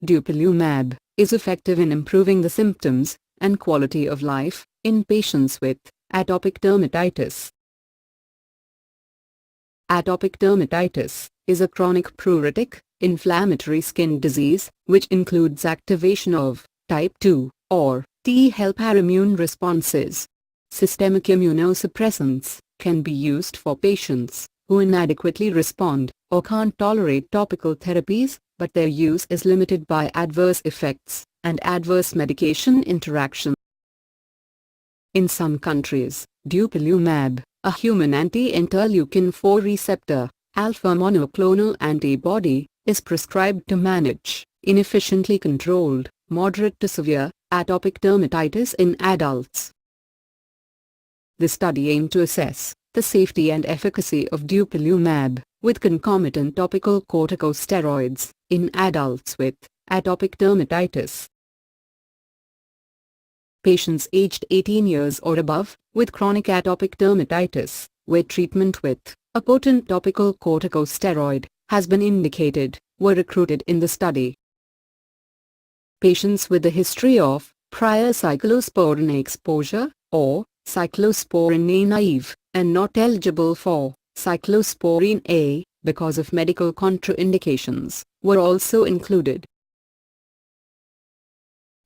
Dupilumab is effective in improving the symptoms and quality of life in patients with atopic dermatitis. Atopic dermatitis is a chronic pruritic, inflammatory skin disease which includes activation of type 2 or T helper immune responses. Systemic immunosuppressants can be used for patients who inadequately respond or can't tolerate topical therapies, but their use is limited by adverse effects and adverse medication interaction. In some countries, Dupilumab, a human anti-interleukin-4 receptor alpha monoclonal antibody, is prescribed to manage inefficiently controlled, moderate to severe, atopic dermatitis in adults. The study aimed to assess the safety and efficacy of Dupilumab with concomitant topical corticosteroids in adults with atopic dermatitis. Patients aged 18 years or above with chronic atopic dermatitis, where treatment with a potent topical corticosteroid has been indicated, were recruited in the study. Patients with a history of prior Ciclosporin A exposure, or Ciclosporin A naive, and not eligible for Ciclosporin A because of medical contraindications, were also included.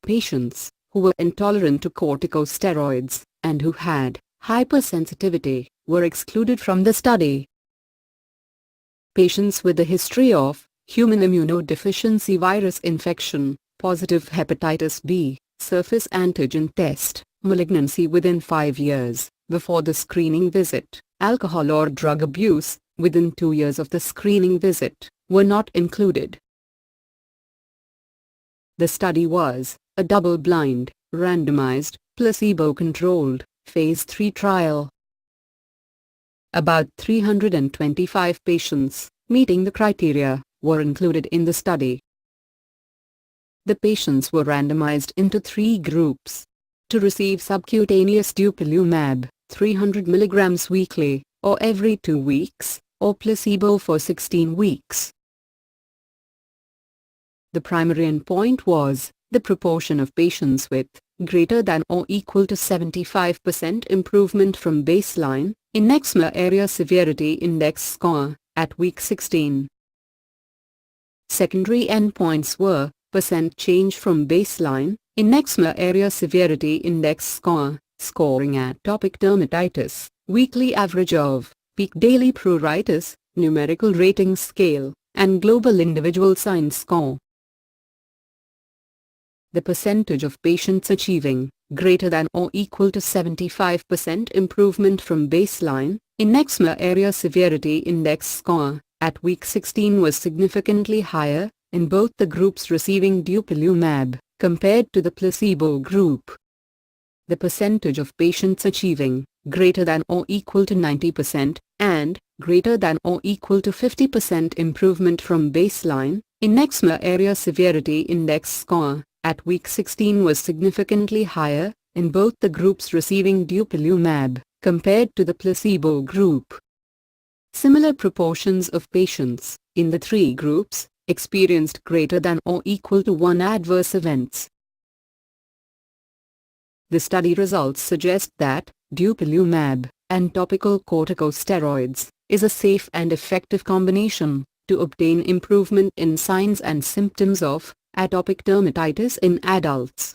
Patients who were intolerant to corticosteroids and who had hypersensitivity were excluded from the study. Patients with a history of human immunodeficiency virus infection, positive hepatitis B, surface antigen test, malignancy within 5 years, before the screening visit, alcohol or drug abuse, within 2 years of the screening visit, were not included. The study was a double-blind, randomized, placebo-controlled, phase 3 trial. About 325 patients, meeting the criteria, were included in the study. The patients were randomized into 3 groups. To receive subcutaneous Dupilumab, 300 mg weekly, or every 2 weeks, or placebo for 16 weeks. The primary endpoint was the proportion of patients with greater than or equal to 75% improvement from baseline in Eczema Area Severity Index score at week 16. Secondary endpoints were % change from baseline in Eczema Area Severity Index score, scoring atopic dermatitis, weekly average of peak daily pruritus, numerical rating scale, and global individual sign score. The percentage of patients achieving greater than or equal to 75% improvement from baseline in Eczema Area Severity Index score at week 16 was significantly higher in both the groups receiving Dupilumab compared to the placebo group. The percentage of patients achieving greater than or equal to 90% and greater than or equal to 50% improvement from baseline in Eczema Area Severity Index score at week 16 was significantly higher in both the groups receiving Dupilumab compared to the placebo group. Similar proportions of patients in the 3 groups experienced greater than or equal to 1 adverse events. The study results suggest that Dupilumab and topical corticosteroids is a safe and effective combination to obtain improvement in signs and symptoms of atopic dermatitis in adults.